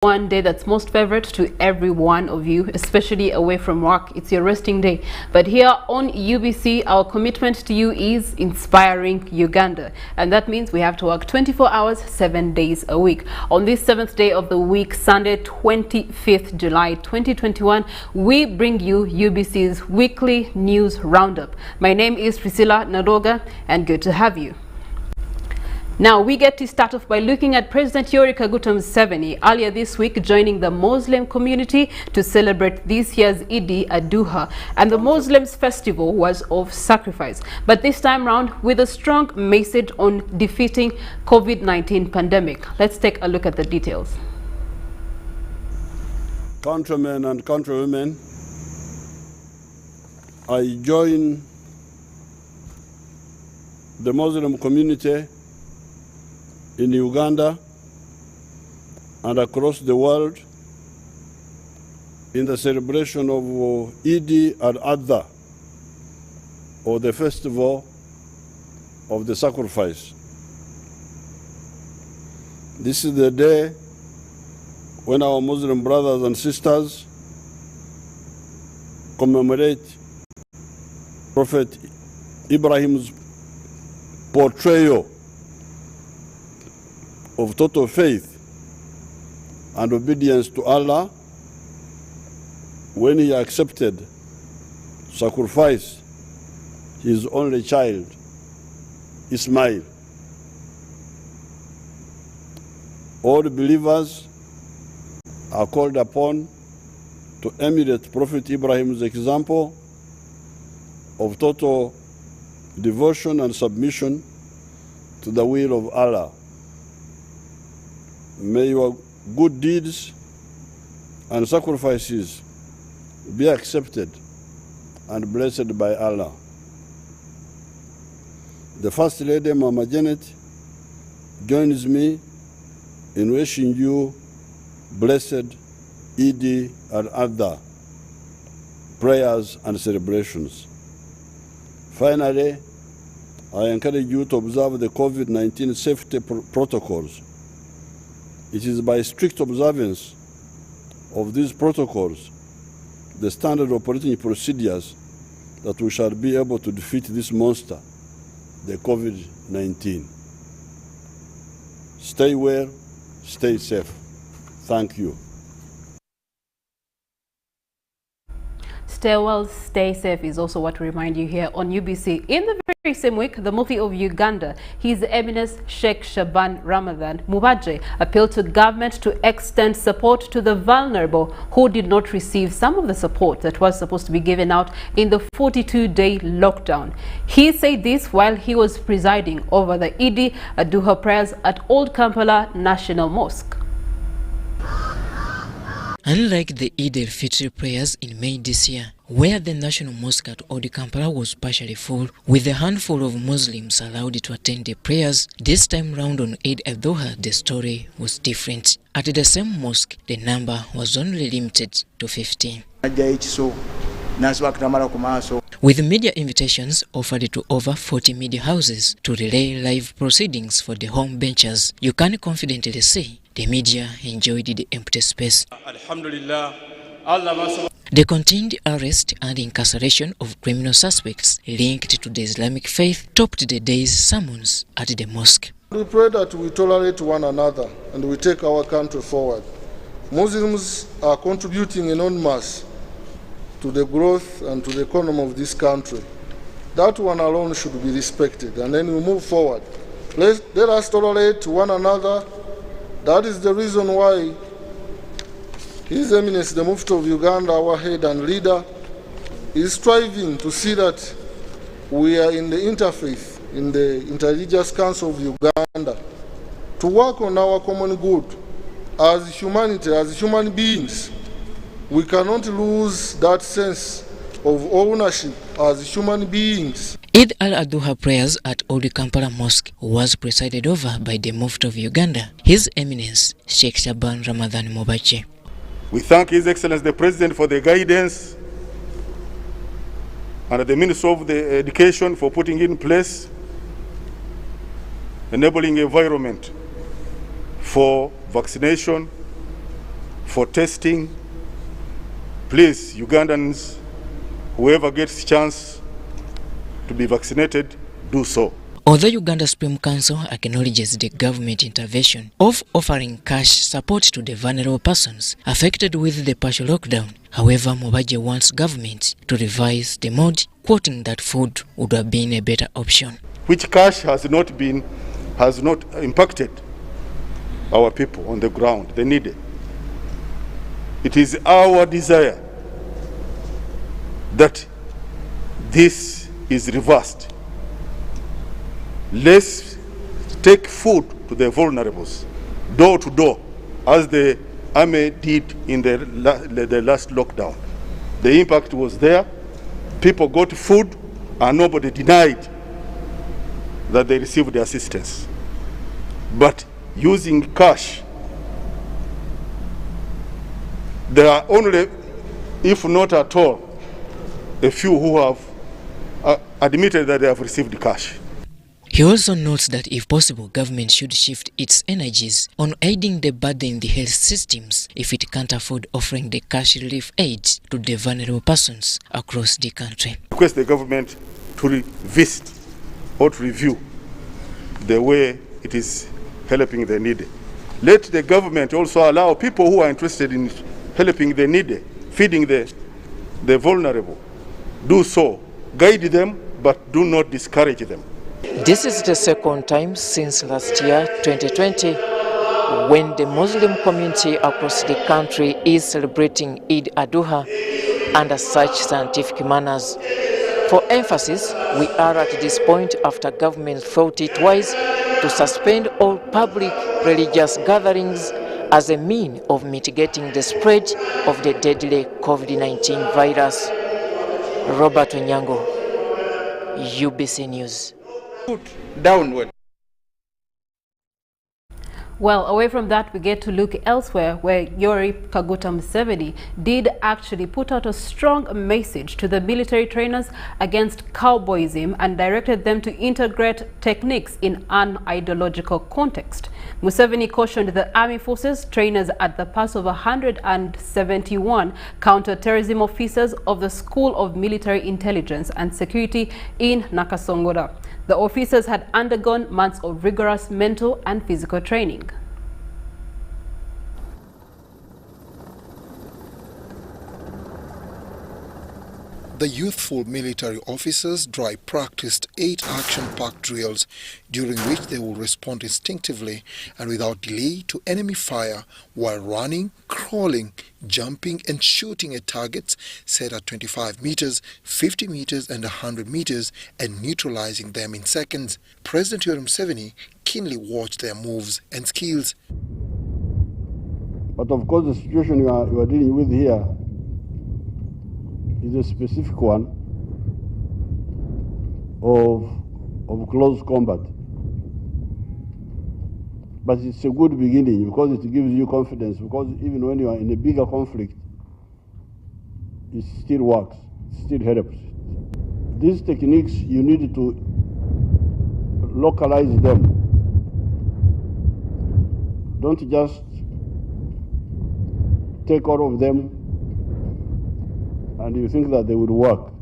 One day that's most favorite to every one of you, especially away from work. It's your resting day. But here on UBC, our commitment to you is inspiring Uganda. And that means we have to work 24 hours, 7 days a week. On this 7th day of the week, Sunday, 25th July 2021, we bring you UBC's weekly news roundup. My name is Priscilla, Nalwoga, and good to have you. Now, we get to start off by looking at President Yoweri Kaguta Museveni earlier this week joining the Muslim community to celebrate this year's Eid al-Adha, and the Muslims' festival was of sacrifice. But this time round with a strong message on defeating COVID-19 pandemic. Let's take a look at the details. Countrymen and countrywomen, I join the Muslim community in Uganda and across the world in the celebration of Eid al-Adha, or the festival of the sacrifice. This is the day when our Muslim brothers and sisters commemorate Prophet Ibrahim's portrayal of total faith and obedience to Allah when he accepted sacrifice his only child, Ismail. All believers are called upon to emulate Prophet Ibrahim's example of total devotion and submission to the will of Allah. May your good deeds and sacrifices be accepted and blessed by Allah. The First Lady, Mama Janet, joins me in wishing you blessed Eid al-Adha prayers and celebrations. Finally, I encourage you to observe the COVID-19 safety protocols. It is by strict observance of these protocols, the standard operating procedures, that we shall be able to defeat this monster, the COVID-19. Stay well, stay safe. Thank you. Stay well, stay safe is also what we remind you here on UBC. In the very same week, the Mufti of Uganda, His Eminence Sheikh Shaban Ramadan Mubaje, appealed to government to extend support to the vulnerable who did not receive some of the support that was supposed to be given out in the 42-day lockdown. He said this while he was presiding over the Eid al-Adha prayers at Old Kampala National Mosque. Unlike the Eid al-Fitr prayers in May this year, where the National Mosque at Old Kampala was partially full, with a handful of Muslims allowed to attend the prayers, this time round on Eid al-Adha, the story was different. At the same mosque, the number was only limited to 15. With media invitations offered to over 40 media houses to relay live proceedings for the home benchers, you can confidently say the media enjoyed the empty space. The continued arrest and incarceration of criminal suspects linked to the Islamic faith topped the day's sermons at the mosque. We pray that we tolerate one another and we take our country forward. Muslims are contributing in en masse to the growth and to the economy of this country. That one alone should be respected, and then we move forward. Let us tolerate one another. That is the reason why His Eminence, the Mufti of Uganda, our head and leader, is striving to see that we are in the interfaith, in the Interreligious Council of Uganda, to work on our common good as humanity, as human beings. We cannot lose that sense of ownership as human beings. Eid al-Adha prayers at Old Kampala Mosque was presided over by the Mufti of Uganda, His Eminence Sheikh Shaban Ramadan Mubaje. We thank His Excellency the President for the guidance and the Minister of the Education for putting in place enabling environment for vaccination for testing. Please, Ugandans, whoever gets chance to be vaccinated, do so. Although Uganda Supreme Council acknowledges the government intervention of offering cash support to the vulnerable persons affected with the partial lockdown, however, Mubajje wants government to revise the mode, quoting that food would have been a better option. Which cash has not impacted our people on the ground, the needy. It is our desire that this is reversed. Let's take food to the vulnerables, door to door, as the army did in the last lockdown. The impact was there. People got food and nobody denied that they received the assistance. But using cash, there are only, if not at all, a few who have admitted that they have received cash. He also notes that if possible, government should shift its energies on aiding the burden in the health systems if it can't afford offering the cash relief aid to the vulnerable persons across the country. Request the government to revisit or to review the way it is helping the needy. Let the government also allow people who are interested in helping the needy, feeding the vulnerable, do so. Guide them, but do not discourage them. This is the second time since last year, 2020, when the Muslim community across the country is celebrating Eid Adha under such scientific manners. For emphasis, we are at this point after government thought it wise to suspend all public religious gatherings as a means of mitigating the spread of the deadly COVID-19 virus. Robert Onyango, UBC News. Downward. Well, away from that, we get to look elsewhere where Yoweri Kaguta Museveni did actually put out a strong message to the military trainers against cowboyism and directed them to integrate techniques in an ideological context. Museveni cautioned the army forces trainers at the pass of 171 counter-terrorism officers of the School of Military Intelligence and Security in Nakasongola. The officers had undergone months of rigorous mental and physical training. The youthful military officers dry practiced 8 action-packed drills during which they will respond instinctively and without delay to enemy fire while running, crawling, jumping and shooting at targets set at 25 meters, 50 meters and 100 meters and neutralizing them in seconds. President Yoweri Museveni keenly watched their moves and skills. But of course the situation you are dealing with here is a specific one of close combat. But it's a good beginning because it gives you confidence, because even when you are in a bigger conflict, it still works, it still helps. These techniques, you need to localize them. Don't just take all of them and you think that they would work.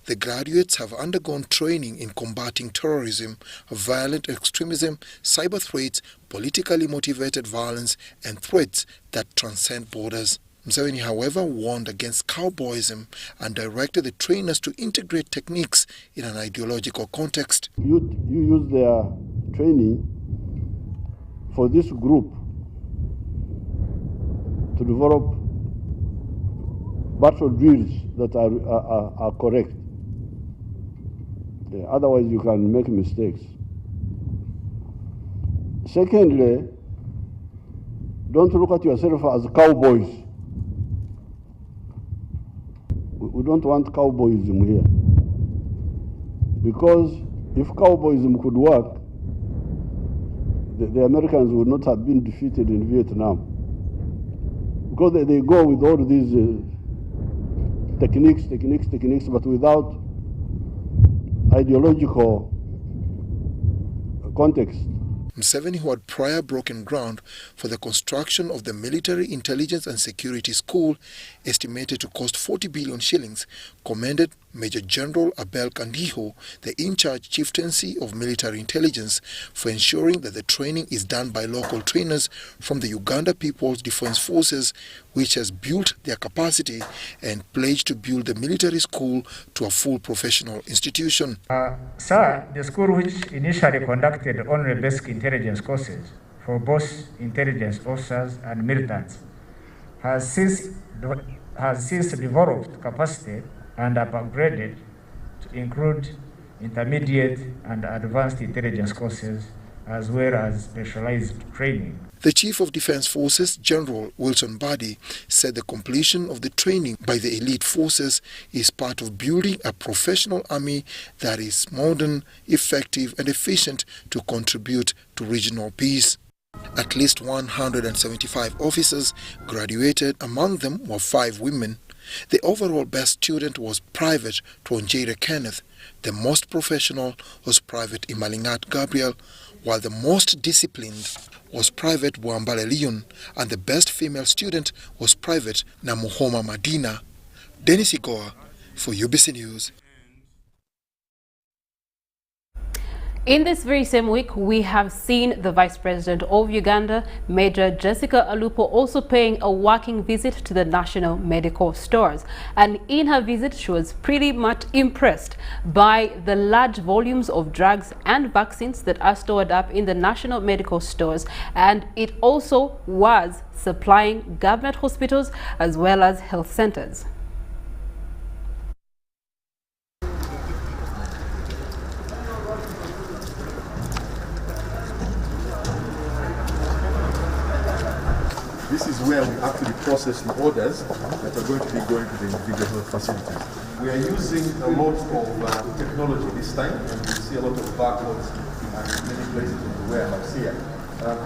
The graduates have undergone training in combating terrorism, violent extremism, cyber threats, politically motivated violence, and threats that transcend borders. Museveni, however, warned against cowboyism and directed the trainers to integrate techniques in an ideological context. You use their training for this group to develop battle drills that are correct. Yeah, otherwise you can make mistakes. Secondly, don't look at yourself as cowboys. We don't want cowboyism here. Because if cowboyism could work, the Americans would not have been defeated in Vietnam. Because they go with all these techniques, but without ideological context. Museveni, who had prior broken ground for the construction of the Military Intelligence and Security School, estimated to cost 40 billion shillings, commended Major General Abel Kandiho, the in-charge chieftaincy of military intelligence, for ensuring that the training is done by local trainers from the Uganda People's Defence Forces, which has built their capacity and pledged to build the military school to a full professional institution. Sir, the school, which initially conducted only basic intelligence courses for both intelligence officers and militants, has since developed capacity and upgraded to include intermediate and advanced intelligence courses, as well as specialized training. The Chief of Defence Forces, General Wilson Badi, said the completion of the training by the elite forces is part of building a professional army that is modern, effective and efficient to contribute to regional peace. At least 175 officers graduated, among them were 5 women. The overall best student was Private Tonjere Kenneth. The most professional was Private Imalingat Gabriel, while the most disciplined was Private Wambale Leon, and the best female student was Private Namuhoma Madina. Dennis Igoa for UBC News. In this very same week, we have seen the Vice President of Uganda, Major Jessica Alupo, also paying a working visit to the national medical stores. And in her visit, she was pretty much impressed by the large volumes of drugs and vaccines that are stored up in the national medical stores. And it also was supplying government hospitals as well as health centers. This is where we actually process the orders that are going to be going to the individual health facilities. We are using a lot of technology this time, and we see a lot of barcodes in many places in the warehouse here.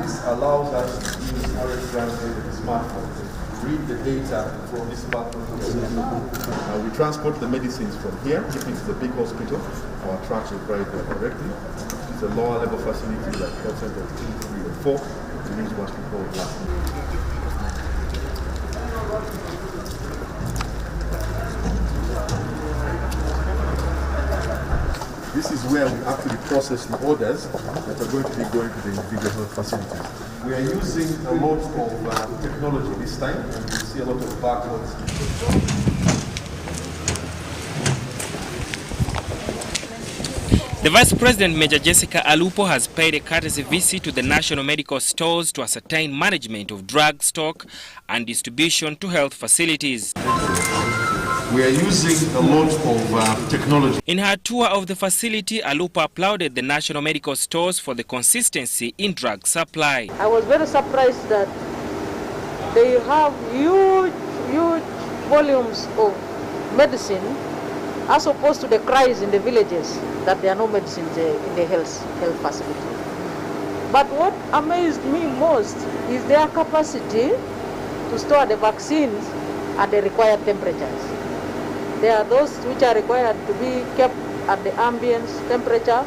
This allows us to use RF with the smartphone to read the data from this barcode. We transport the medicines from here. If it's the big hospital, our trucks will drive there directly. If it's a lower level facility like health center 2, 3, or 4, we use what we call last. This is where we actually process the orders that are going to be going to the individual health facilities. We are using a lot of technology this time, and we see a lot of barcodes. The Vice President, Major Jessica Alupo, has paid a courtesy visit to the national medical stores to ascertain management of drug stock and distribution to health facilities. We are using a lot of technology. In her tour of the facility, Alupo applauded the national medical stores for the consistency in drug supply. I was very surprised that they have huge volumes of medicine, as opposed to the cries in the villages that there are no medicines in the health facility. But what amazed me most is their capacity to store the vaccines at the required temperatures. There are those which are required to be kept at the ambient temperature.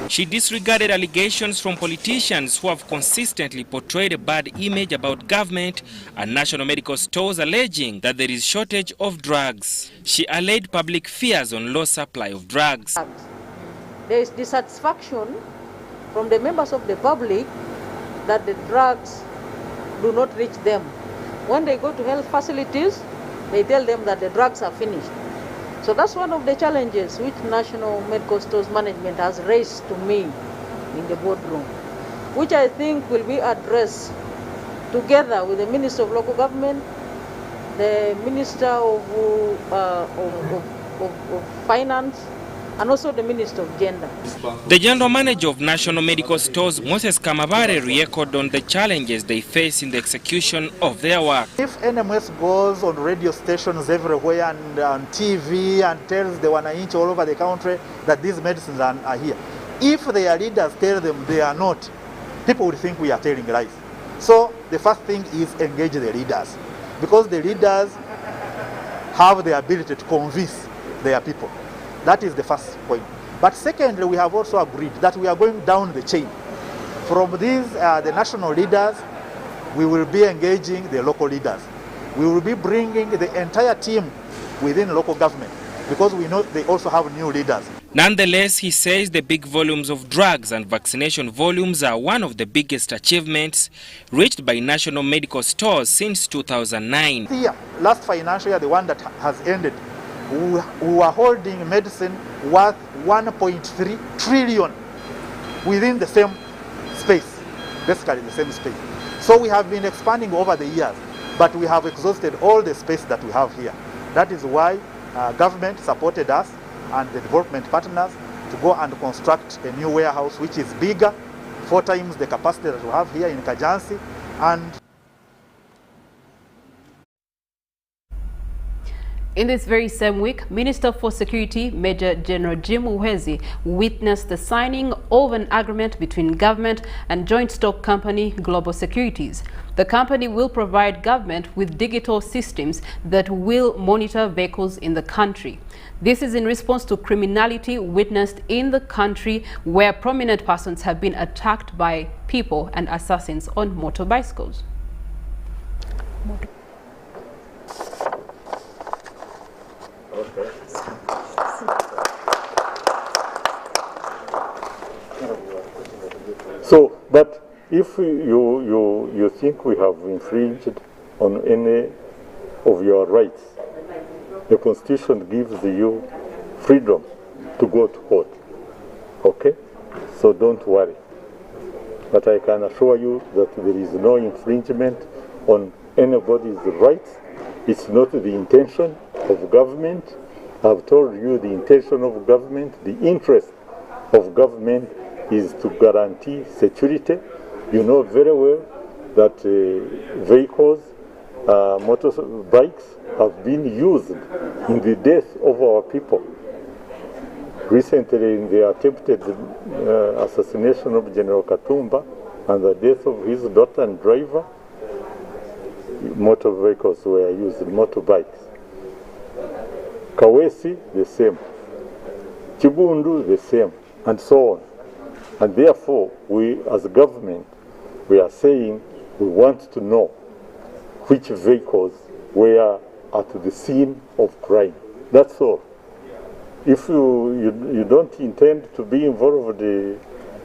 She disregarded allegations from politicians who have consistently portrayed a bad image about government and national medical stores, alleging that there is shortage of drugs. She allayed public fears on low supply of drugs. There is dissatisfaction from the members of the public that the drugs do not reach them. When they go to health facilities, they tell them that the drugs are finished. So that's one of the challenges which National Medical Stores Management has raised to me in the boardroom, which I think will be addressed together with the Minister of Local Government, the Minister of Finance, and also the Minister of Gender. The General Manager of National Medical Stores, Moses Kamabare, re-echoed on the challenges they face in the execution of their work. If NMS goes on radio stations everywhere and on TV and tells the Wananchi all over the country that these medicines are here, if their leaders tell them they are not, people will think we are telling lies. So the first thing is engage the leaders, because the leaders have the ability to convince their people. That is the first point. But secondly, we have also agreed that we are going down the chain. From these, the national leaders, we will be engaging the local leaders. We will be bringing the entire team within local government because we know they also have new leaders. Nonetheless, he says the big volumes of drugs and vaccination volumes are one of the biggest achievements reached by national medical stores since 2009. Last financial year, the one that has ended, we were holding medicine worth 1.3 trillion within the same space, basically the same space. So we have been expanding over the years, but we have exhausted all the space that we have here. That is why government supported us and the development partners to go and construct a new warehouse which is bigger, 4 times the capacity that we have here in Kajansi. And in this very same week, Minister for Security, Major General Jim Muhwezi, witnessed the signing of an agreement between government and joint stock company Global Securities. The company will provide government with digital systems that will monitor vehicles in the country. This is in response to criminality witnessed in the country where prominent persons have been attacked by people and assassins on motorbicycles. So, but if you think we have infringed on any of your rights, the Constitution gives you freedom to go to court. Okay? So don't worry. But I can assure you that there is no infringement on anybody's rights. It's not the intention of government. I've told you the intention of government, the interest of government is to guarantee security. You know very well that vehicles, motorbikes have been used in the death of our people. Recently, in the attempted assassination of General Katumba and the death of his daughter and driver, motor vehicles were used, motorbikes. Kawesi, the same. Chibundu, the same, and so on. And therefore, we as a government, we are saying we want to know which vehicles were at the scene of crime. That's all. If you don't intend to be involved in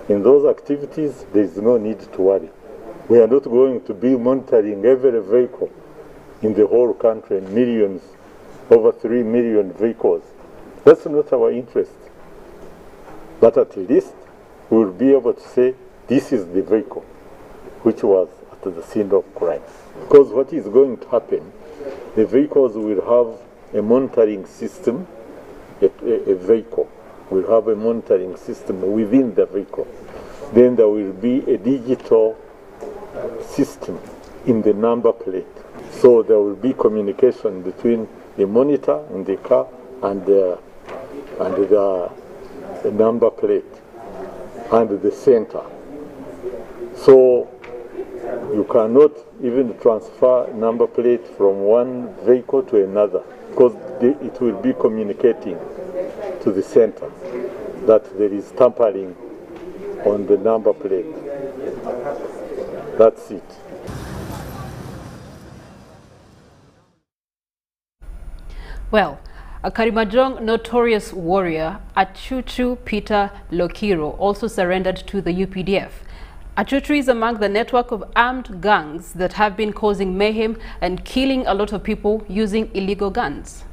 those activities, there is no need to worry. We are not going to be monitoring every vehicle in the whole country, millions, over 3 million vehicles. That's not our interest. But at least we will be able to say this is the vehicle which was at the scene of crime. Because what is going to happen, the vehicles will have a monitoring system, a vehicle will have a monitoring system within the vehicle. Then there will be a digital system in the number plate. So there will be communication between the monitor in the car and the number plate and the center. So you cannot even transfer number plate from one vehicle to another because it will be communicating to the center that there is tampering on the number plate. That's it. Well, a Karimajong notorious warrior, Achuchu Peter Lokiro, also surrendered to the UPDF. Achuchu is among the network of armed gangs that have been causing mayhem and killing a lot of people using illegal guns.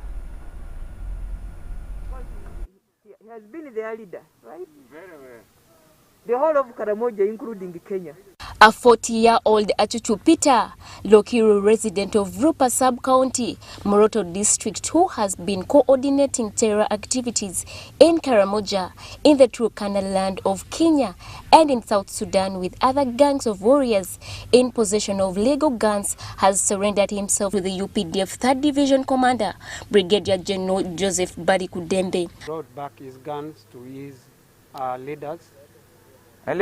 He has been their leader, right? Very well. The whole of Karamoja, including Kenya. A 40-year-old Achuchu Peter Lokiro, resident of Rupa Sub-County, Moroto District, who has been coordinating terror activities in Karamoja, in the Turkana land of Kenya, and in South Sudan with other gangs of warriors in possession of legal guns, has surrendered himself to the UPDF 3rd Division Commander, Brigadier General Joseph Barikudembe. Brought back his guns to his leaders. Who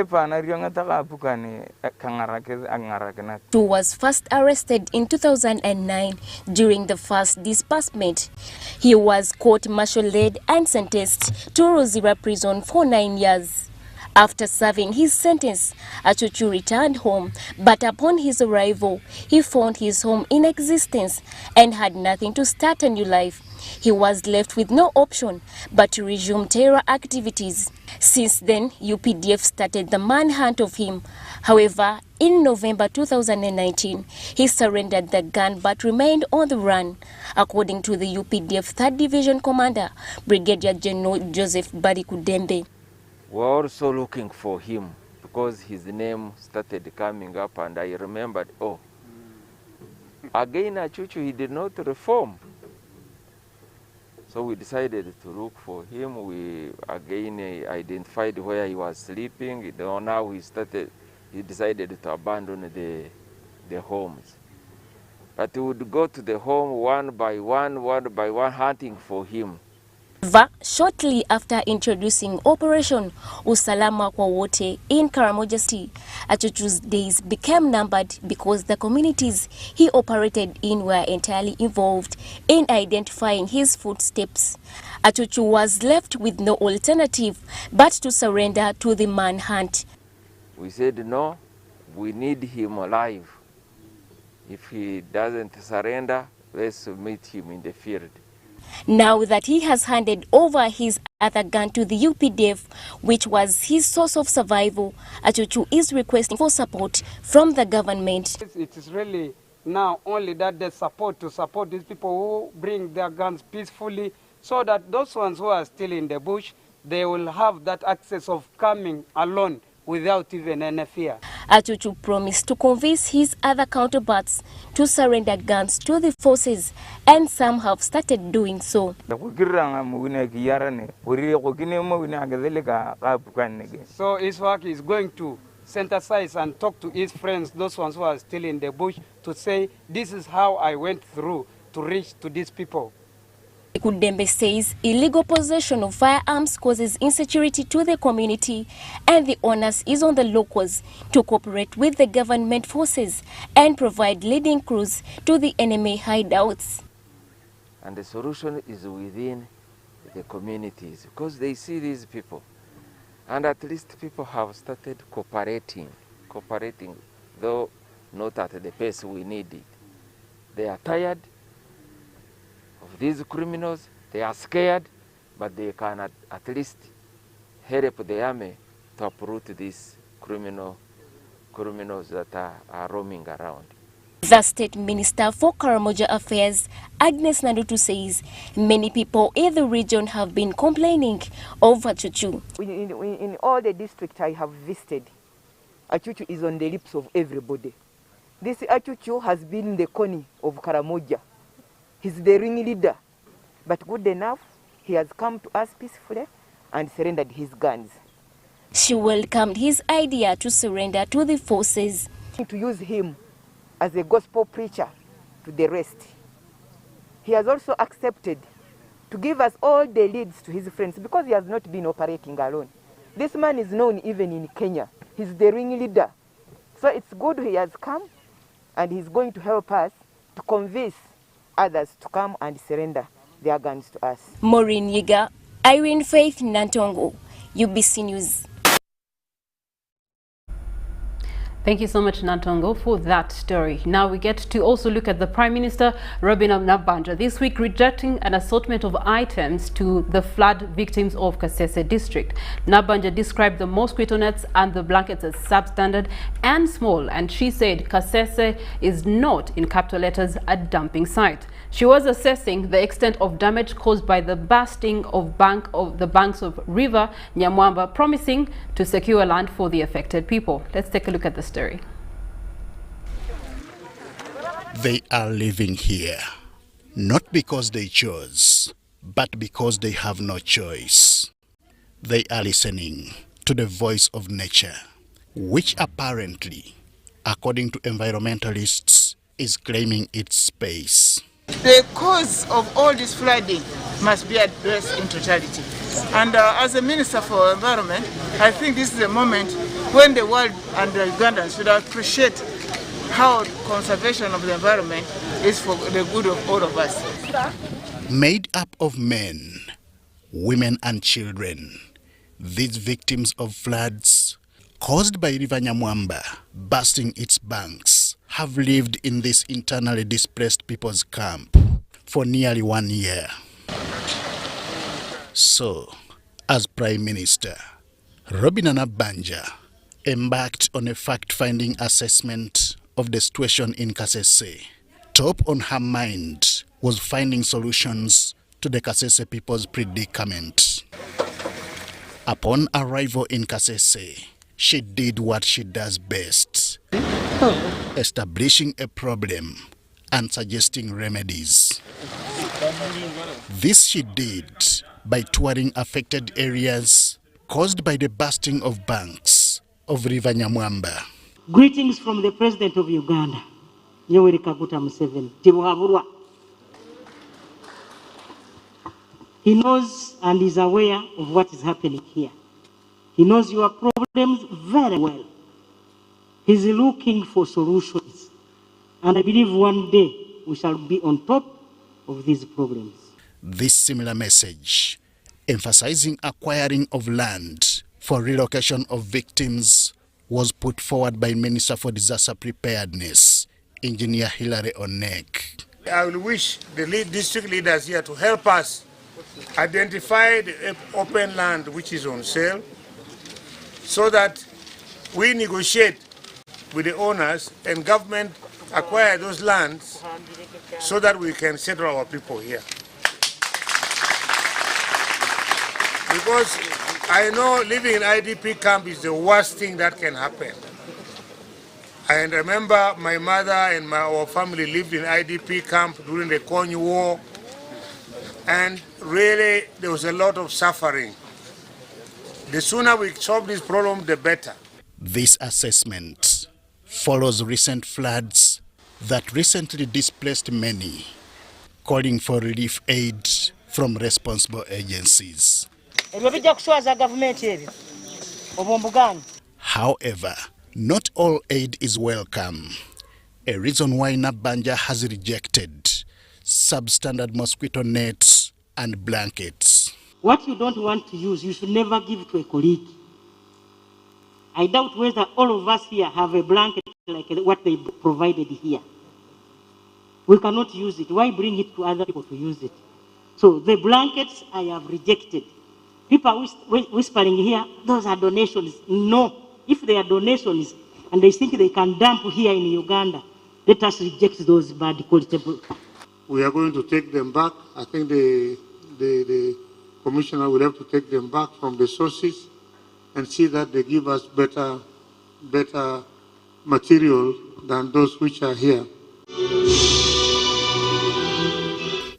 was first arrested in 2009 during the first disbursement. He was court-martialed and sentenced to Rosira prison for 9 years. After serving his sentence, Achuchu returned home, but upon his arrival, he found his home in existence and had nothing to start a new life. He was left with no option but to resume terror activities. Since then, UPDF started the manhunt of him. However, in November 2019, he surrendered the gun but remained on the run. According to the UPDF 3rd Division Commander, Brigadier General Joseph Barikudembe. We're also looking for him because his name started coming up, and I remembered, oh, again Achuchu, he did not reform. So we decided to look for him. We again identified where he was sleeping. Now he decided to abandon the homes. But we would go to the home one by one, hunting for him. Shortly after introducing Operation Usalama kwa Wote in Karamoja City, Achuchu's days became numbered because the communities he operated in were entirely involved in identifying his footsteps. Achuchu was left with no alternative but to surrender to the manhunt. We said no, we need him alive. If he doesn't surrender, let's meet him in the field. Now that he has handed over his other gun to the UPDF, which was his source of survival, Achuchu is requesting for support from the government. It is really now only that they support these people who bring their guns peacefully, so that those ones who are still in the bush, they will have that access of coming alone without even any fear. Achuchu promised to convince his other counterparts to surrender guns to the forces, and some have started doing so. So his work is going to synthesize and talk to his friends, those ones who are still in the bush, to say, this is how I went through to reach to these people. Kudembe says illegal possession of firearms causes insecurity to the community, and the onus is on the locals to cooperate with the government forces and provide leading crews to the enemy hideouts. And the solution is within the communities, because they see these people. And at least people have started cooperating, though not at the pace we needed. They are tired of these criminals, they are scared, but they can at least help the army to uproot these criminals that are roaming around. The State Minister for Karamoja Affairs, Agnes Nadutu, says many people in the region have been complaining of Achuchu. In all the districts I have visited, Achuchu is on the lips of everybody. This Achuchu has been the Connie of Karamoja. He's the ringleader, but good enough, he has come to us peacefully and surrendered his guns. She welcomed his idea to surrender to the forces. To use him as a gospel preacher to the rest. He has also accepted to give us all the leads to his friends, because he has not been operating alone. This man is known even in Kenya. He's the ringleader. So it's good he has come, and he's going to help us to convince others to come and surrender their guns to us. Maureen Yiga, Irene Faith Nantongo, UBC News. Thank you so much, Nantongo, for that story. Now we get to also look at the Prime Minister, Robin Banja, this week rejecting an assortment of items to the flood victims of Kasese district. Banja described the mosquito nets and the blankets as substandard and small, and she said Kasese is not, in capital letters, a dumping site. She was assessing the extent of damage caused by the bursting of the banks of River Nyamwamba, promising to secure land for the affected people. Let's take a look at the story. They are living here, not because they chose, but because they have no choice. They are listening to the voice of nature, which apparently, according to environmentalists, is claiming its space. The cause of all this flooding must be addressed in totality. And as a Minister for Environment, I think this is a moment when the world and the Ugandans should appreciate how conservation of the environment is for the good of all of us. Made up of men, women and children, These victims of floods caused by River Nyamwamba bursting its banks have lived in this internally displaced people's camp for nearly 1 year. So, as Prime Minister, Robinana Banja embarked on a fact-finding assessment of the situation in Kasese. Top on her mind was finding solutions to the Kasese people's predicament. Upon arrival in Kasese, she did what she does best, establishing a problem and suggesting remedies. This she did by touring affected areas caused by the bursting of banks of River Nyamwamba. Greetings from the President of Uganda, Yoweri Kaguta Museveni. Tibuhaburwa. He knows and is aware of what is happening here. He knows your problems very well. He's looking for solutions. And I believe one day we shall be on top of these problems. This similar message, emphasizing acquiring of land for relocation of victims, was put forward by Minister for Disaster Preparedness, Engineer Hilary Onek. I will wish the district leaders here to help us identify the open land which is on sale so that we negotiate with the owners and government acquire those lands so that we can settle our people here. Because I know living in IDP camp is the worst thing that can happen. I remember my mother and our family lived in IDP camp during the Konyu War, and really there was a lot of suffering. The sooner we solve this problem, the better. This assessment follows recent floods that recently displaced many, calling for relief aid from responsible agencies. However, not all aid is welcome, a reason why Banja has rejected substandard mosquito nets and blankets. What you don't want to use, you should never give to a colleague. I doubt whether all of us here have a blanket like what they provided here. We cannot use it. Why bring it to other people to use it? So the blankets I have rejected. People are whispering here, those are donations. No, if they are donations and they think they can dump here in Uganda, let us reject those bad quality. We are going to take them back. I think the commissioner will have to take them back from the sources and see that they give us better material than those which are here.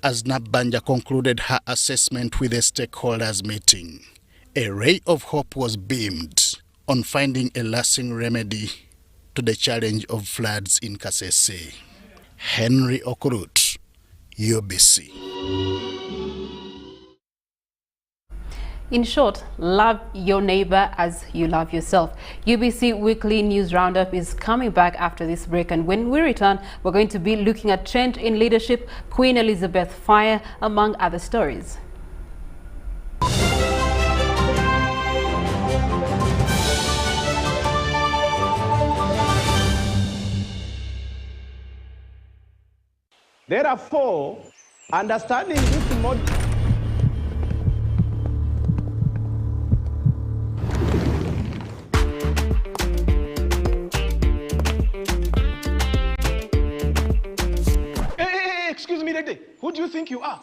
As Banja concluded her assessment with a stakeholders meeting, a ray of hope was beamed on finding a lasting remedy to the challenge of floods in Kasese. Henry Okurut, UBC. In short, love your neighbor as you love yourself. UBC Weekly News Roundup is coming back after this break, and when we return, we're going to be looking at change in leadership, Queen Elizabeth fire, among other stories. Therefore, understanding this model. Excuse me, Dede. Who do you think you are?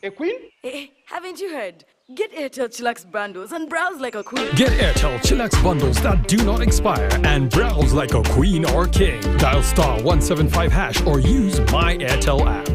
A queen? Hey, haven't you heard? Get Airtel Chillax bundles and browse like a queen. Get Airtel Chillax bundles that do not expire and browse like a queen or king. Dial *175# or use My Airtel app.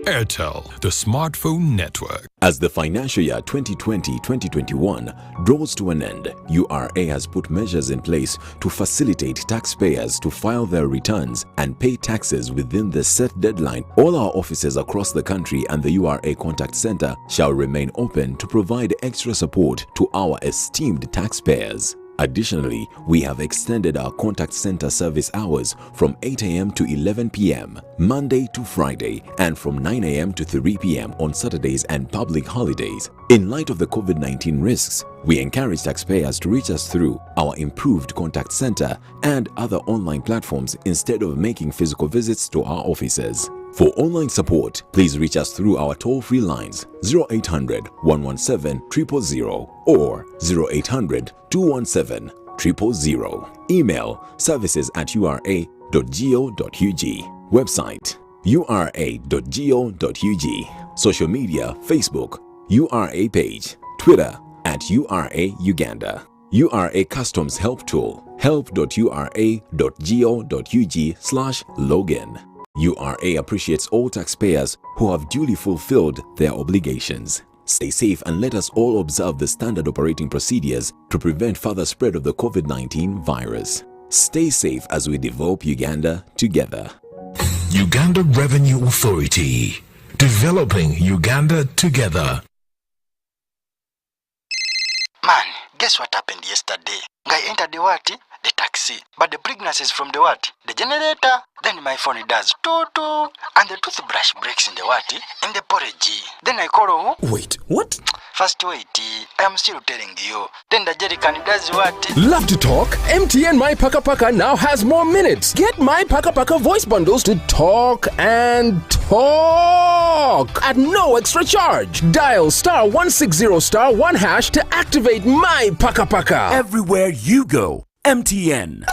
Airtel, the smartphone network. As the financial year 2020-2021 draws to an end, URA has put measures in place to facilitate taxpayers to file their returns and pay taxes within the set deadline. All our offices across the country and the URA Contact Center shall remain open to provide extra support to our esteemed taxpayers. Additionally, we have extended our contact center service hours from 8 a.m. to 11 p.m. Monday to Friday and from 9 a.m. to 3 p.m. on Saturdays and public holidays. In light of the COVID-19 risks, we encourage taxpayers to reach us through our improved contact center and other online platforms instead of making physical visits to our offices. For online support, please reach us through our toll-free lines 0800 117 000 or 0800 217 000. Email services@ura.go.ug. Website ura.go.ug. Social media Facebook URA page, Twitter @URA-Uganda. URA Customs Help Tool help.ura.go.ug/login. URA appreciates all taxpayers who have duly fulfilled their obligations. Stay safe and let us all observe the standard operating procedures to prevent further spread of the COVID-19 virus. Stay safe as we develop Uganda together. Uganda Revenue Authority, developing Uganda together. Man, guess what happened yesterday? I entered the what? The taxi. But the pregnancy is from the what? The generator. Then my phone does toot, and the toothbrush breaks in the what? In the porridge. Then I call who? Wait, what? First wait, I am still telling you. Then the jerrycan does what? Love to talk? MTN My Paka Paka now has more minutes. Get My Paka Paka voice bundles to talk and talk at no extra charge. Dial *160*1# to activate My Paka Paka. Everywhere you go, MTN.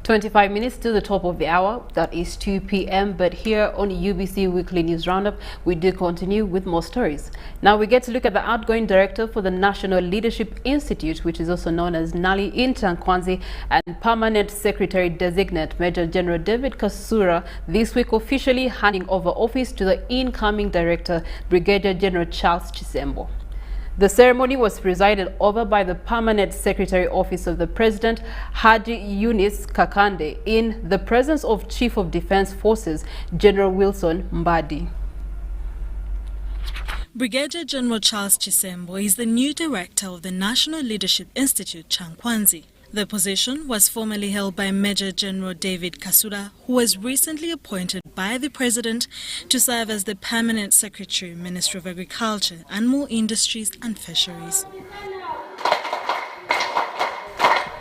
"25 minutes to the top of the hour." That is 2 p.m. But here on UBC Weekly News Roundup, we do continue with more stories. Now we get to look at the outgoing director for the National Leadership Institute, which is also known as NALI in Chankwanzi, and permanent secretary designate Major General David Kasura this week officially handing over office to the incoming director, Brigadier General Charles Chisembo. The ceremony was presided over by the Permanent Secretary Office of the President, Haji Yunis Kakande, in the presence of Chief of Defense Forces, General Wilson Mbadi. Brigadier General Charles Chisembo is the new director of the National Leadership Institute, Chankwanzi. The position was formerly held by Major General David Kasura, who was recently appointed by the President to serve as the Permanent Secretary, Ministry of Agriculture, Animal Industries and Fisheries.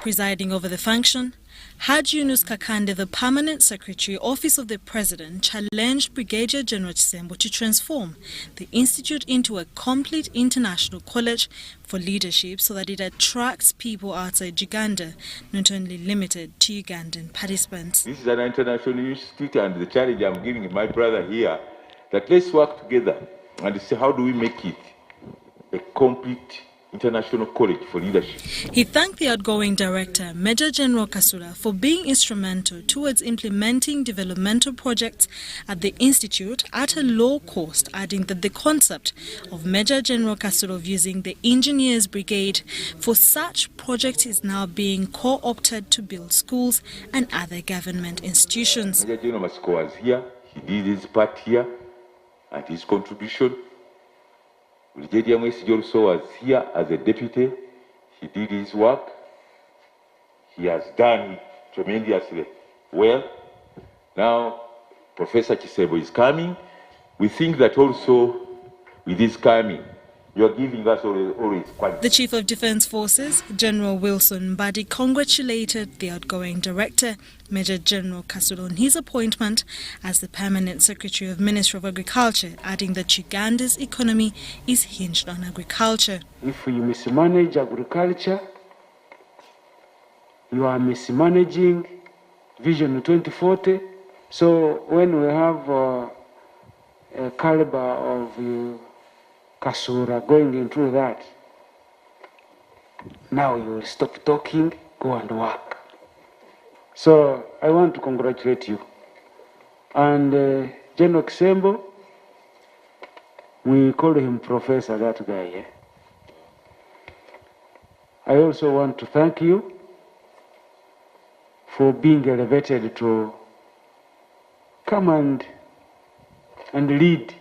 Presiding over the function, Haji Yunus Kakande, the Permanent Secretary, Office of the President, challenged Brigadier General Chisembo to transform the Institute into a complete international college for leadership so that it attracts people outside Uganda, not only limited to Ugandan participants. This is an international institute, and the challenge I'm giving my brother here, that let's work together and see how do we make it a complete international college for leadership. He thanked the outgoing director, Major General Kasura, for being instrumental towards implementing developmental projects at the Institute at a low cost, adding that the concept of Major General Kasura of using the Engineers Brigade for such projects is now being co-opted to build schools and other government institutions. Major General Masiko was here, he did his part here and his contribution. Brigadier Mwesi also was here as a deputy. He did his work. He has done it tremendously well. Now, Professor Chisembo is coming. We think that also with his coming, you are giving us always quite. The Chief of Defense Forces, General Wilson Mbadi, congratulated the outgoing director, Major General Kasura, on his appointment as the Permanent Secretary of Ministry of Agriculture, adding that Uganda's economy is hinged on agriculture. If you mismanage agriculture, you are mismanaging Vision 2040. So when we have a caliber of Kasura going into that, now you will stop talking, go and work. So I want to congratulate you. And General Chisembo, we call him Professor, that guy. Yeah? I also want to thank you for being elevated to come and lead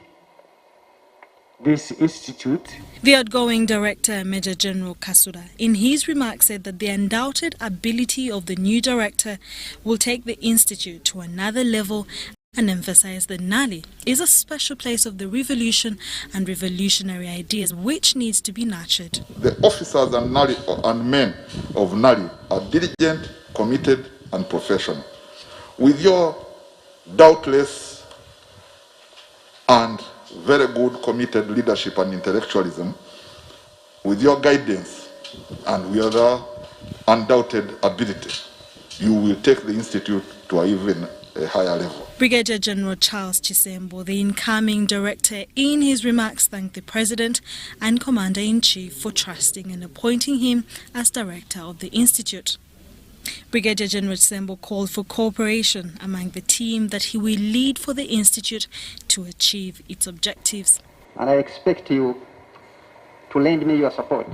this institute. The outgoing director, Major General Kasura, in his remarks said that the undoubted ability of the new director will take the institute to another level and emphasized that Nali is a special place of the revolution and revolutionary ideas which needs to be nurtured. The officers and men of Nali are diligent, committed and professional. With your doubtless and very good committed leadership and intellectualism, with your guidance and with your undoubted ability, you will take the institute to even a higher level. Brigadier General Charles Chisembo, the incoming director, in his remarks thanked the President and Commander-in-Chief for trusting and appointing him as director of the institute. Brigadier General Chisembo called for cooperation among the team that he will lead for the institute to achieve its objectives. And I expect you to lend me your support.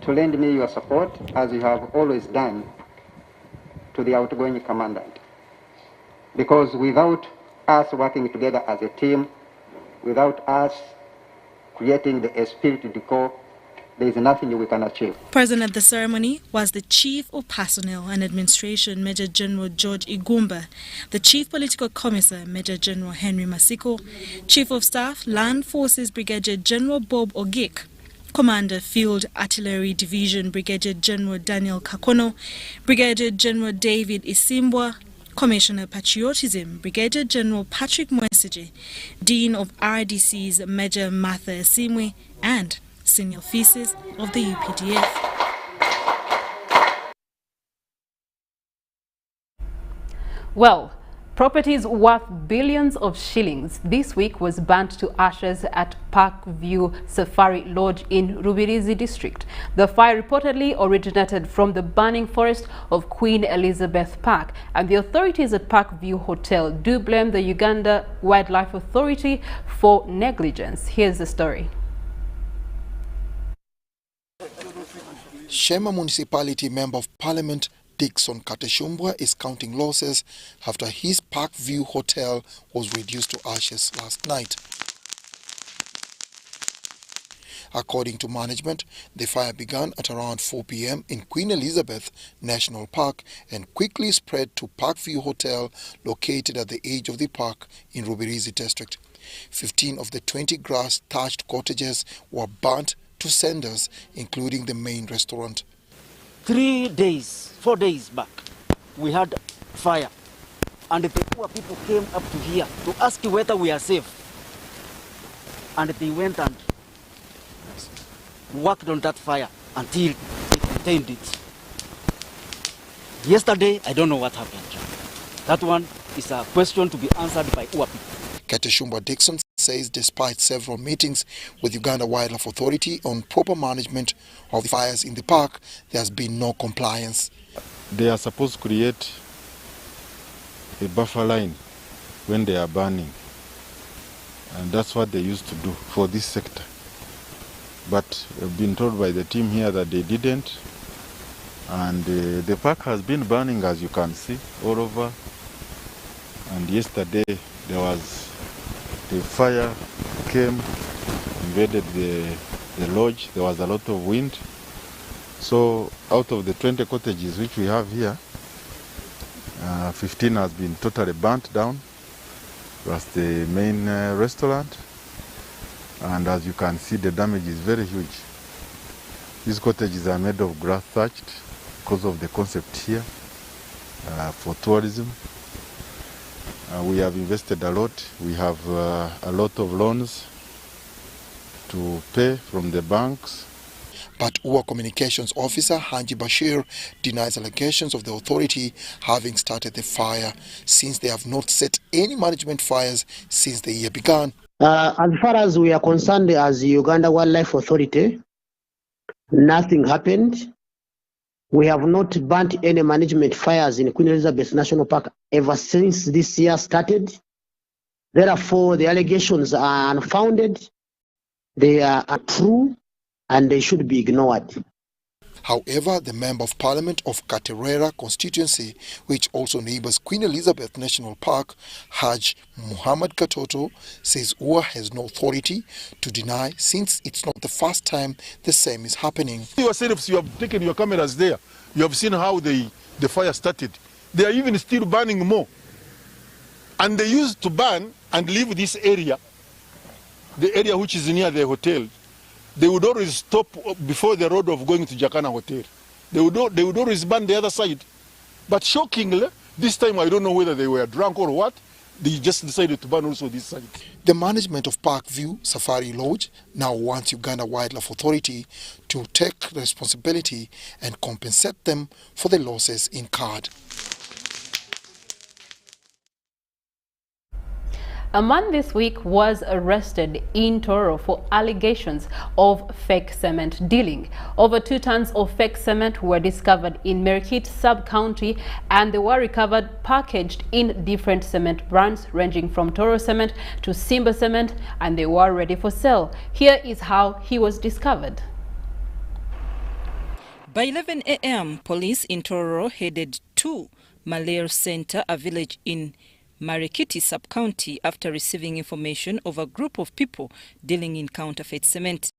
To lend me your support as you have always done to the outgoing commandant. Because without us working together as a team, without us creating the esprit de corps, there is nothing we can achieve. Present at the ceremony was the Chief of Personnel and Administration, Major General George Igumba, the Chief Political Commissar, Major General Henry Masiko, Chief of Staff, Land Forces, Brigadier General Bob Ogik, Commander Field Artillery Division, Brigadier General Daniel Kakono, Brigadier General David Isimbwa, Commissioner Patriotism, Brigadier General Patrick Mwesige, Dean of RDCs, Major Martha Esimwe, and senior officers of the UPDF. Well, properties worth billions of shillings this week was burnt to ashes at Parkview Safari Lodge in Rubirizi district. The fire reportedly originated from the burning forest of Queen Elizabeth Park, and the authorities at Parkview Hotel do blame the Uganda Wildlife Authority for negligence. Here's the story. Shema Municipality Member of Parliament Dickson Kateshumbwa is counting losses after his Parkview Hotel was reduced to ashes last night. According to management, the fire began at around 4 p.m. in Queen Elizabeth National Park and quickly spread to Parkview Hotel located at the edge of the park in Rubirizi district. 15 of the 20 grass-thatched cottages were burnt to cinders, including the main restaurant. 4 days back, we had fire, and the poor people came up to here to ask whether we are safe, and they went and worked on that fire until they contained it. Yesterday, I don't know what happened. That one is a question to be answered by our people. Kateshumbwa Dixon says despite several meetings with Uganda Wildlife Authority on proper management of the fires in the park, there has been no compliance. They are supposed to create a buffer line when they are burning, and that's what they used to do for this sector. But I've been told by the team here that they didn't, and the park has been burning, as you can see, all over. And yesterday there was the fire came, invaded the lodge. There was a lot of wind. So out of the 20 cottages which we have here, 15 has been totally burnt down. Plus the main restaurant. And as you can see, the damage is very huge. These cottages are made of grass thatched because of the concept here for tourism. We have invested a lot. We have a lot of loans to pay from the banks. But UWA Communications Officer Hanji Bashir denies allegations of the authority having started the fire, since they have not set any management fires since the year began. As far as we are concerned as Uganda Wildlife Authority, nothing happened. We have not burnt any management fires in Queen Elizabeth National Park ever since this year started. Therefore, the allegations are unfounded, they are true, and they should be ignored. However, the Member of Parliament of Katerera constituency, which also neighbors Queen Elizabeth National Park, Haj Muhammad Katoto, says UA has no authority to deny since it's not the first time the same is happening. Yourselves, you have taken your cameras there. You have seen how the fire started. They are even still burning more. And they used to burn and leave this area, the area which is near the hotel. They would always stop before the road of going to Jacana Hotel. They would always burn the other side. But shockingly, this time I don't know whether they were drunk or what, they just decided to burn also this side. The management of Parkview Safari Lodge now wants Uganda Wildlife Authority to take responsibility and compensate them for the losses incurred. A man this week was arrested in Toro for allegations of fake cement dealing. Over 2 tons of fake cement were discovered in Merikit sub-county, and they were recovered packaged in different cement brands ranging from Toro Cement to Simba Cement, and they were ready for sale. Here is how he was discovered. By 11 a.m., police in Toro headed to Malair Center, a village in Marikiti sub-county, after receiving information of a group of people dealing in counterfeit cement.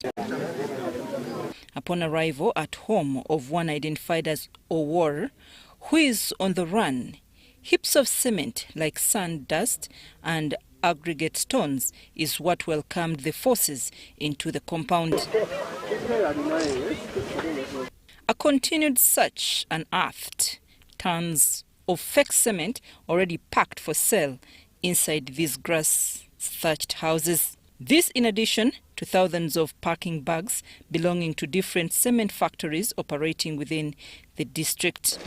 Upon arrival at home of one identified as Owor, who is on the run, heaps of cement like sand, dust and aggregate stones is what welcomed the forces into the compound. A continued search unearthed tons of fake cement already packed for sale inside these grass-thatched houses. This in addition to thousands of packing bags belonging to different cement factories operating within the district.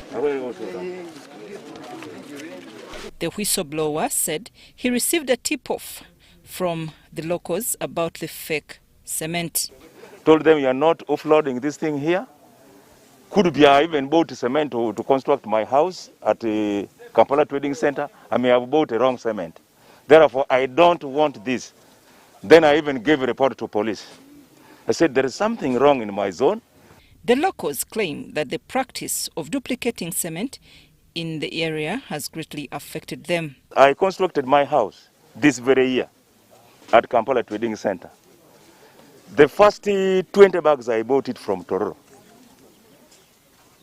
The whistleblower said he received a tip-off from the locals about the fake cement. Told them, you are not offloading this thing here. Could be I even bought cement to construct my house at the Kampala Trading Center. I may have bought a wrong cement. Therefore, I don't want this. Then I even gave a report to police. I said, there is something wrong in my zone. The locals claim that the practice of duplicating cement in the area has greatly affected them. I constructed my house this very year at Kampala Trading Center. The first 20 bags I bought it from Tororo.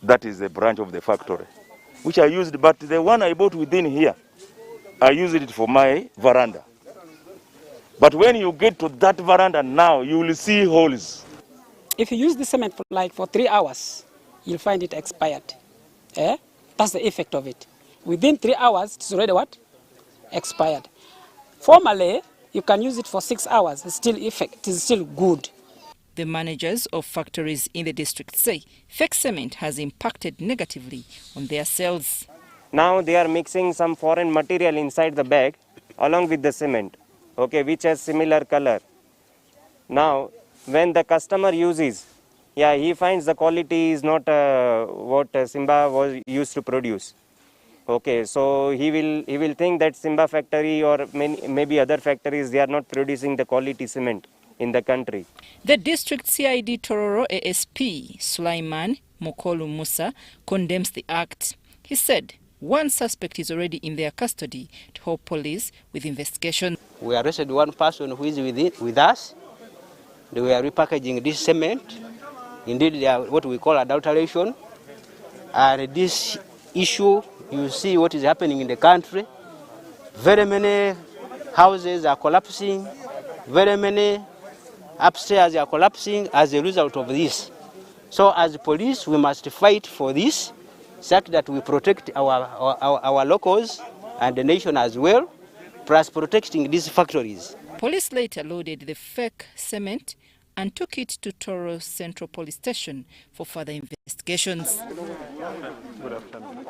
That is the branch of the factory, which I used, but the one I bought within here, I used it for my veranda. But when you get to that veranda now, you will see holes. If you use the cement for 3 hours, you'll find it expired. That's the effect of it. Within 3 hours, it's already what? Expired. Formerly, you can use it for 6 hours. It's still effect. It's still good. The managers of factories in the district say fake cement has impacted negatively on their sales. Now they are mixing some foreign material inside the bag along with the cement, which has similar color. Now, when the customer uses, he finds the quality is not what Simba was used to produce. So he will think that Simba factory or maybe other factories, they are not producing the quality cement in the country. The district CID Tororo ASP Sulaiman Mokolu Musa condemns the act. He said one suspect is already in their custody to help police with investigation. We arrested one person who is with us. They were repackaging this cement. Indeed, they are what we call adulteration. And this issue, you see what is happening in the country. Very many houses are collapsing. Very many upstairs are collapsing as a result of this. So as police, we must fight for this, such that we protect our locals and the nation as well, plus protecting these factories. Police later loaded the fake cement and took it to Toro Central Police Station for further investigations. Good afternoon.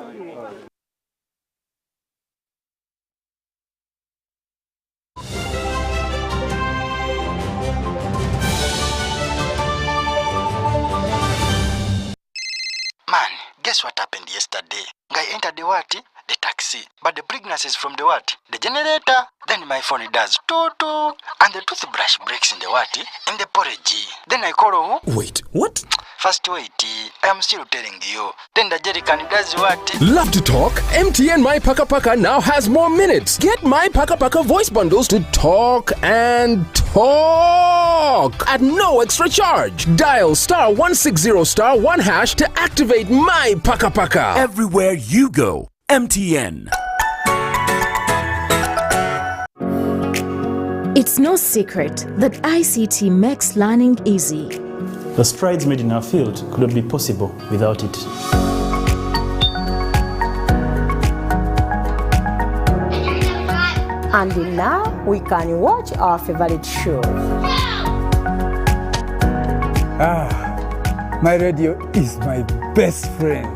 Man, guess what happened yesterday? I entered the what? The taxi. But the pregnancy is from the what? The generator. Then my phone does toot-toot. And the toothbrush breaks in the what? In the porridge. Then I call who? Wait, what? First wait. I am still telling you. Then the jerrycan does what? Love to talk? MTN My Paka Paka now has more minutes. Get My Paka Paka voice bundles to talk and talk at no extra charge. Dial *160*1# to activate My Paka Paka. Everywhere you go, MTN. It's no secret that ICT makes learning easy. The strides made in our field could not be possible without it. And now we can watch our favorite show. My radio is my best friend.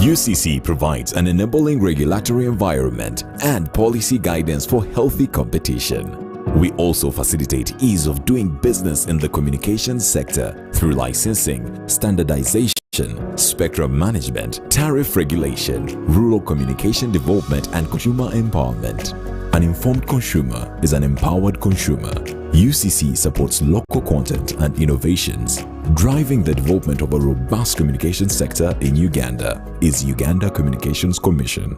UCC provides an enabling regulatory environment and policy guidance for healthy competition. We also facilitate ease of doing business in the communications sector through licensing, standardization, spectrum management, tariff regulation, rural communication development, and consumer empowerment. An informed consumer is an empowered consumer. UCC supports local content and innovations. Driving the development of a robust communication sector in Uganda is Uganda Communications Commission.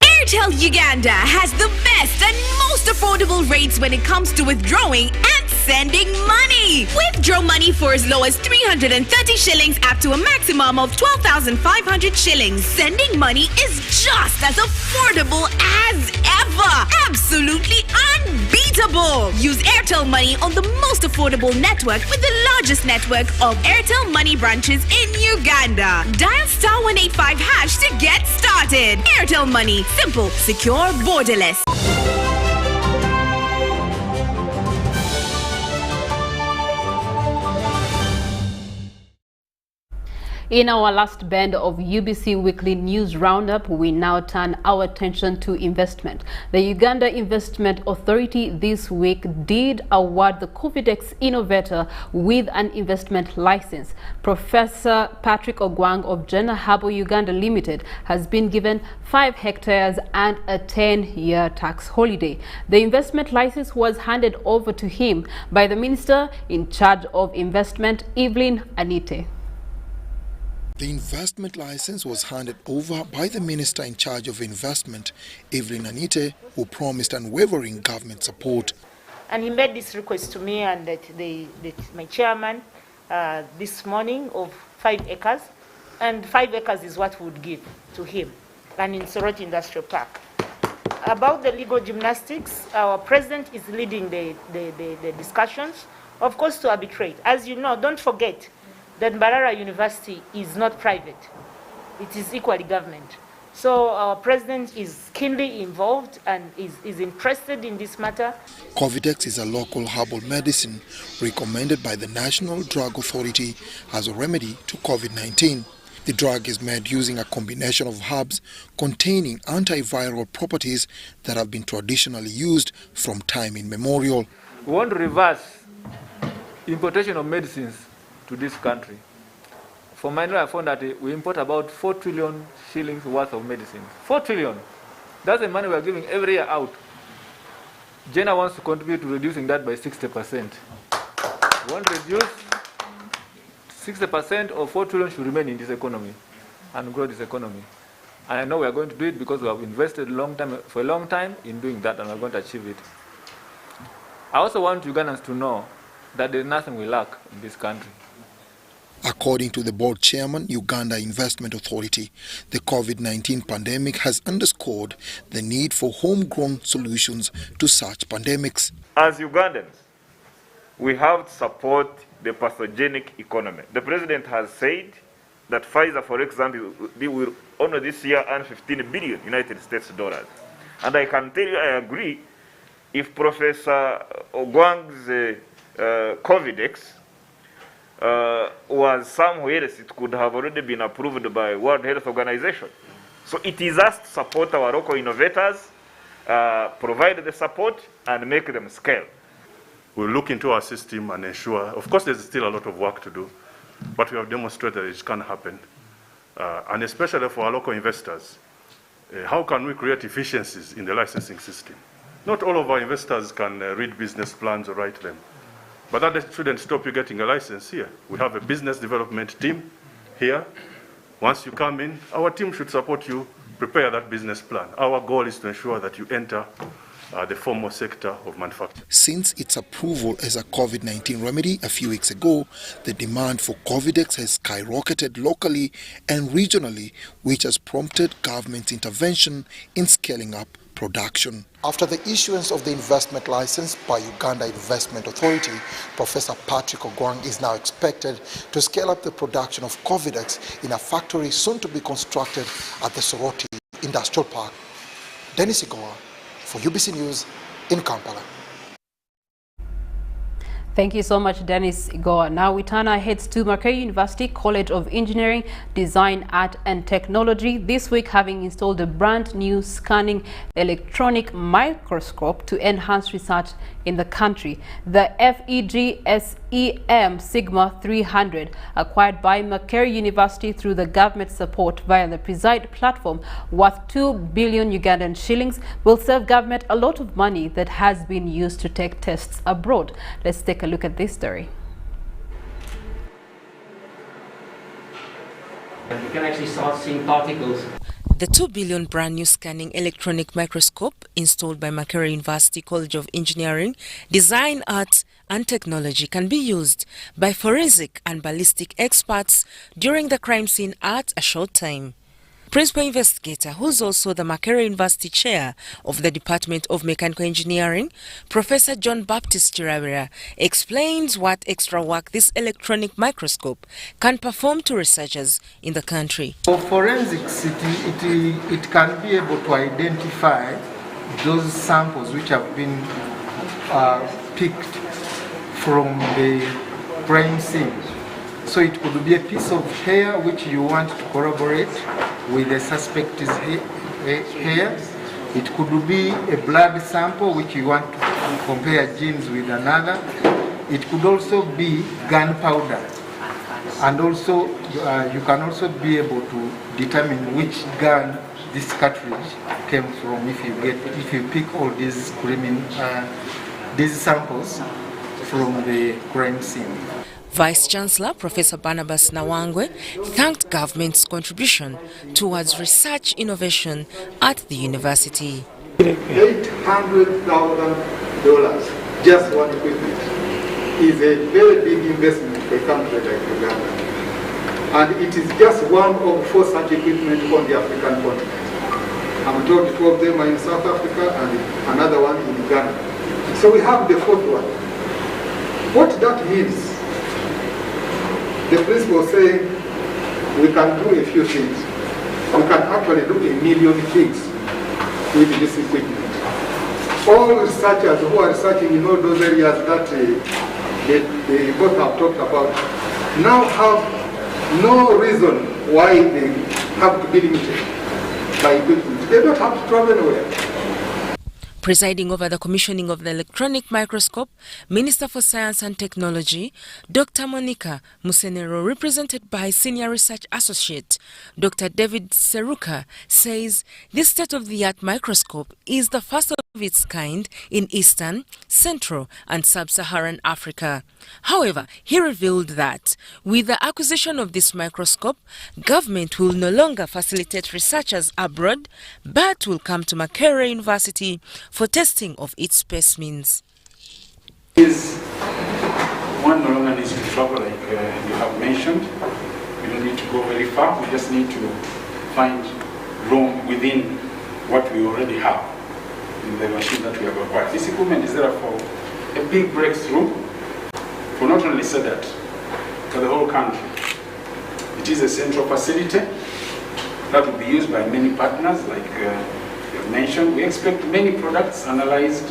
Airtel Uganda has the best and most affordable rates when it comes to withdrawing and sending money. Withdraw money for as low as 330 shillings up to a maximum of 12,500 shillings. Sending money is just as affordable as ever. Absolutely unbeatable. Use Airtel Money on the most affordable network with the largest network of Airtel Money branches in Uganda. Dial *185# to get started. Airtel Money. Simple, secure, borderless. In our last band of UBC Weekly News Roundup, we now turn our attention to investment. The Uganda Investment Authority this week did award the Covidex innovator with an investment license. Professor Patrick Ogwang of Jenna Harbour Uganda Limited has been given 5 hectares and a 10-year tax holiday. The investment license was handed over to him by the Minister in charge of Investment, Evelyn Anite. The investment license was handed over by the Minister in charge of Investment, Evelyn Anite, who promised unwavering government support. And he made this request to me and my chairman this morning of 5 acres. And 5 acres is what we would give to him, and in Soroti Industrial Park. About the legal gymnastics, our president is leading the discussions, of course, to arbitrate. As you know, don't forget that Mbarara University is not private. It is equally government. So our president is keenly involved and is interested in this matter. Covidex is a local herbal medicine recommended by the National Drug Authority as a remedy to COVID-19. The drug is made using a combination of herbs containing antiviral properties that have been traditionally used from time immemorial. We want to reverse importation of medicines to this country. For my I found that we import about 4 trillion shillings worth of medicine. 4 trillion. That's the money we are giving every year out. Jenna wants to contribute to reducing that by 60%. We want to reduce 60% of 4 trillion should remain in this economy and grow this economy. And I know we are going to do it because we have invested for a long time in doing that, and we are going to achieve it. I also want Ugandans to know that there is nothing we lack in this country. According to the board chairman, Uganda Investment Authority, the COVID-19 pandemic has underscored the need for homegrown solutions to such pandemics. As Ugandans, we have to support the pathogenic economy. The president has said that Pfizer, for example, will only this year earn 15 billion United States dollars. And I can tell you, I agree, if Professor Ogwang's Covidex was somewhere else, it could have already been approved by World Health Organization. So it is us to support our local innovators, provide the support, and make them scale. We'll look into our system and ensure, of course there's still a lot of work to do, but we have demonstrated that it can happen. And especially for our local investors, how can we create efficiencies in the licensing system? Not all of our investors can read business plans or write them. But that shouldn't stop you getting a license here. We have a business development team here. Once you come in, our team should support you, prepare that business plan. Our goal is to ensure that you enter the formal sector of manufacturing. Since its approval as a COVID-19 remedy a few weeks ago, the demand for Covidex has skyrocketed locally and regionally, which has prompted government intervention in scaling up production. After the issuance of the investment license by Uganda Investment Authority, Professor Patrick Ogwang is now expected to scale up the production of Covidex in a factory soon to be constructed at the Soroti Industrial Park. Dennis Igoa for UBC News in Kampala. Thank you so much, Dennis Igoa. Now we turn our heads to Makerere University College of Engineering, Design, Art and Technology, this week having installed a brand new scanning electronic microscope to enhance research in the country. The FEG-SEM Sigma 300, acquired by Makerere University through the government support via the Preside platform, worth 2 billion Ugandan shillings, will save government a lot of money that has been used to take tests abroad. Let's take a look at this story. You can actually start seeing particles. The 2 billion brand new scanning electronic microscope installed by Makerere University College of Engineering, Design, Art and Technology can be used by forensic and ballistic experts during the crime scene at a short time. Principal investigator, who's also the Makerere University Chair of the Department of Mechanical Engineering, Professor John Baptist Chirawira, explains what extra work this electronic microscope can perform to researchers in the country. For forensics, it can be able to identify those samples which have been picked from the crime scene. So it could be a piece of hair which you want to corroborate with the suspect's hair. It could be a blood sample which you want to compare genes with another. It could also be gunpowder. And also you can also be able to determine which gun this cartridge came from if you pick all these these samples from the crime scene. Vice-Chancellor Professor Barnabas Nawangwe thanked government's contribution towards research innovation at the university. $800,000 just one equipment is a very big investment for a country like Uganda. And it is just one of 4 such equipment on the African continent. I'm told 2 of them are in South Africa and another one in Uganda. So we have the 4th one. What that means, the principal saying we can do a few things. We can actually do 1 million things with this equipment. All researchers who are researching in all those areas that they both have talked about now have no reason why they have to be limited by equipment. They don't have to travel anywhere. Presiding over the commissioning of the electronic microscope, Minister for Science and Technology, Dr. Monica Musenero, represented by Senior Research Associate Dr. David Seruka, says this state-of-the-art microscope is the first of its kind in Eastern, Central and Sub-Saharan Africa. However, he revealed that with the acquisition of this microscope, government will no longer facilitate researchers abroad, but will come to Makerere University for testing of its specimens. One no longer needs to travel like you have mentioned. We don't need to go very far. We just need to find room within what we already have in the machine that we have acquired. This equipment is therefore a big breakthrough for not only SEDAT, but the whole country. It is a central facility that will be used by many partners like you've mentioned. We expect many products analyzed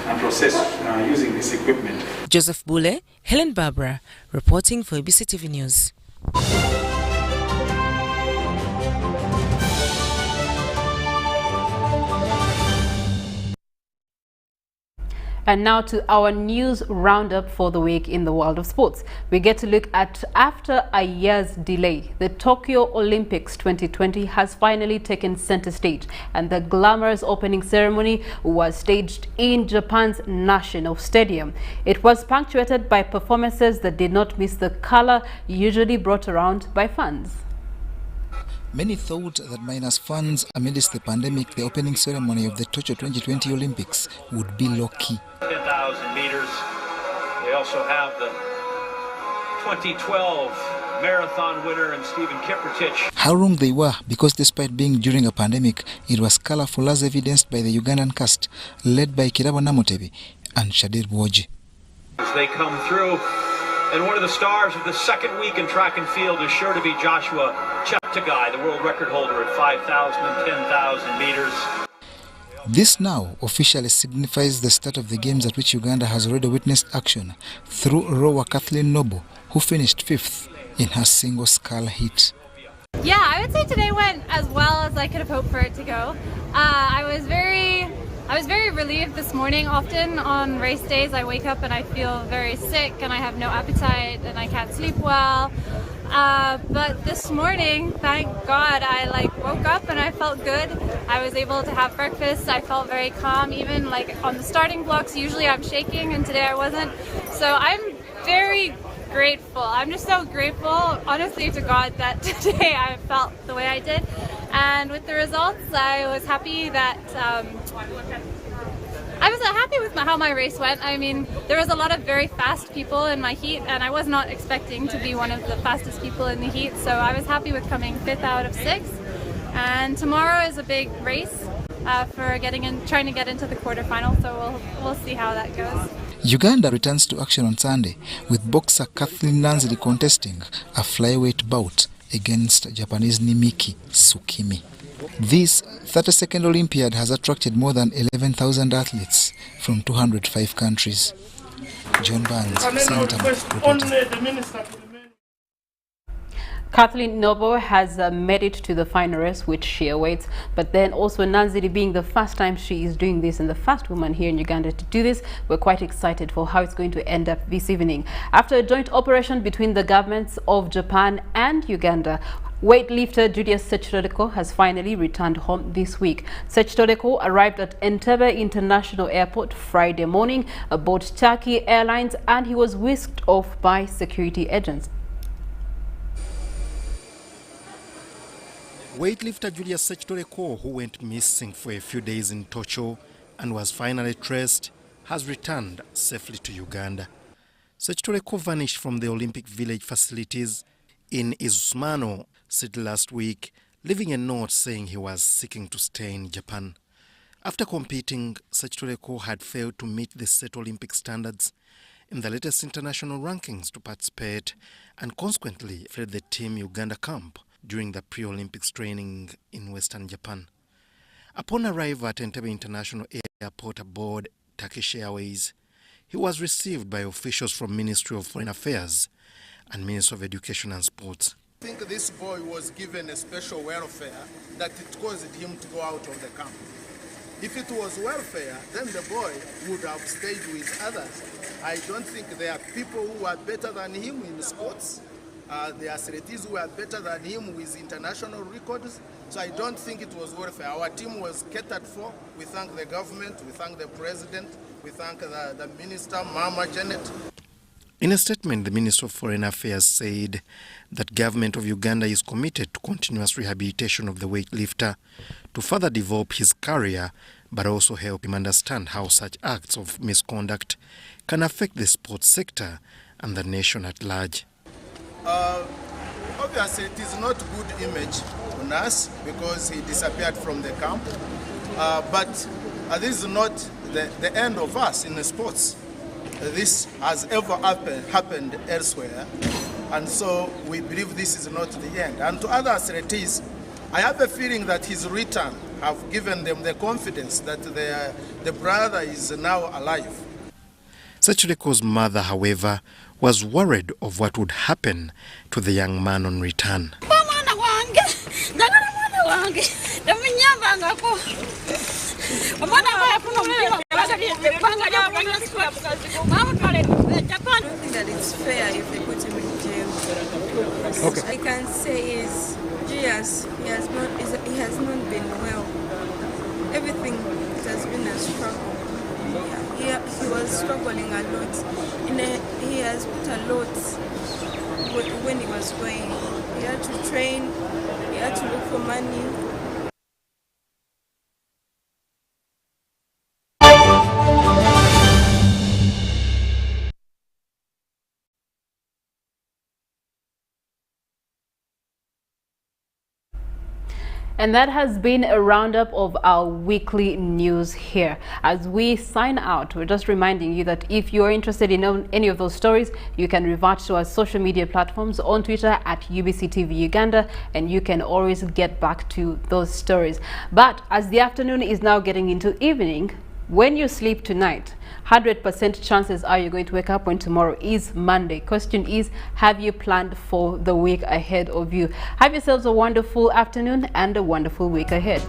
and processed using this equipment. Joseph Bule, Helen Barbara, reporting for UBC TV News. And now to our news roundup for the week in the world of sports. We get to look at, after a year's delay, the Tokyo Olympics 2020 has finally taken center stage, and the glamorous opening ceremony was staged in Japan's National Stadium. It was punctuated by performances that did not miss the color usually brought around by fans. Many thought that minus fans amidst the pandemic, the opening ceremony of the Tokyo 2020 Olympics would be low-key. 10,000 meters. They also have the 2012 marathon winner and Stephen Kiprotich. How wrong they were, because despite being during a pandemic, it was colorful as evidenced by the Ugandan cast, led by Kirabo Namutebi and Shadir Bwoji. As they come through, and one of the stars of the second week in track and field is sure to be Joshua Cheptegei, the world record holder at 5,000 and 10,000 meters. This now officially signifies the start of the games at which Uganda has already witnessed action through rower Kathleen Noble, who finished 5th in her single scull heat. Yeah, I would say today went as well as I could have hoped for it to go. I was very relieved this morning. Often on race days I wake up and I feel very sick and I have no appetite and I can't sleep well. But this morning, thank God, I woke up and I felt good. I was able to have breakfast. I felt very calm, even on the starting blocks. Usually I'm shaking and today I wasn't. So I'm very grateful. I'm just so grateful, honestly, to God that today I felt the way I did. And with the results, I was happy that I was happy with how my race went. I mean, there was a lot of very fast people in my heat, and I was not expecting to be one of the fastest people in the heat. So I was happy with coming 5th out of 6. And tomorrow is a big race for trying to get into the quarterfinal. So we'll see how that goes. Uganda returns to action on Sunday, with boxer Kathleen Nanzili contesting a flyweight bout against Japanese Nimiki Tsukimi. This 32nd Olympiad has attracted more than 11,000 athletes from 205 countries. John Barnes, Kathleen Noble has made it to the final race, which she awaits. But then also Nanzili, being the first time she is doing this and the first woman here in Uganda to do this, we're quite excited for how it's going to end up this evening. After a joint operation between the governments of Japan and Uganda, weightlifter Julius Sechitodeko has finally returned home this week. Sechitodeko arrived at Entebbe International Airport Friday morning aboard Turkey Airlines, and he was whisked off by security agents. Weightlifter Julius Sechitodeko, who went missing for a few days in Tocho and was finally traced, has returned safely to Uganda. Sechitodeko vanished from the Olympic Village facilities in Izusmano City last week, leaving a note saying he was seeking to stay in Japan. After competing, Sechitodeko had failed to meet the set Olympic standards in the latest international rankings to participate, and consequently fled the Team Uganda camp during the pre-Olympics training in Western Japan. Upon arrival at Entebbe International Airport aboard Turkish Airways, he was received by officials from Ministry of Foreign Affairs and Ministry of Education and Sports. I think this boy was given a special welfare that it caused him to go out of the camp. If it was welfare, then the boy would have stayed with others. I don't think there are people who are better than him in sports. There are athletes who are better than him with international records. So I don't think it was welfare. Our team was catered for. We thank the government, we thank the president, we thank the minister, Mama Janet. In a statement, the Minister of Foreign Affairs said that government of Uganda is committed to continuous rehabilitation of the weightlifter to further develop his career, but also help him understand how such acts of misconduct can affect the sports sector and the nation at large. Obviously, it is not good image on us because he disappeared from the camp, but this is not the end of us in the sports. This has ever happened elsewhere, and so we believe this is not the end. And to other athletes, I have a feeling that his return have given them the confidence that the brother is now alive. Sechireko's mother, however, was worried of what would happen to the young man on return. don't think that it's fair if they put him in jail. Okay. I can say is Gias, he has not been well. Everything has been a struggle. He was struggling a lot. He has put a lot when he was going. He had to train, he had to look for money. And that has been a roundup of our weekly news here. As we sign out, we're just reminding you that if you're interested in any of those stories, you can revert to our social media platforms on Twitter at UBC TV Uganda, and you can always get back to those stories. But as the afternoon is now getting into evening, when you sleep tonight, 100% chances are you're going to wake up when tomorrow is Monday. Question is, have you planned for the week ahead of you? Have yourselves a wonderful afternoon and a wonderful week ahead.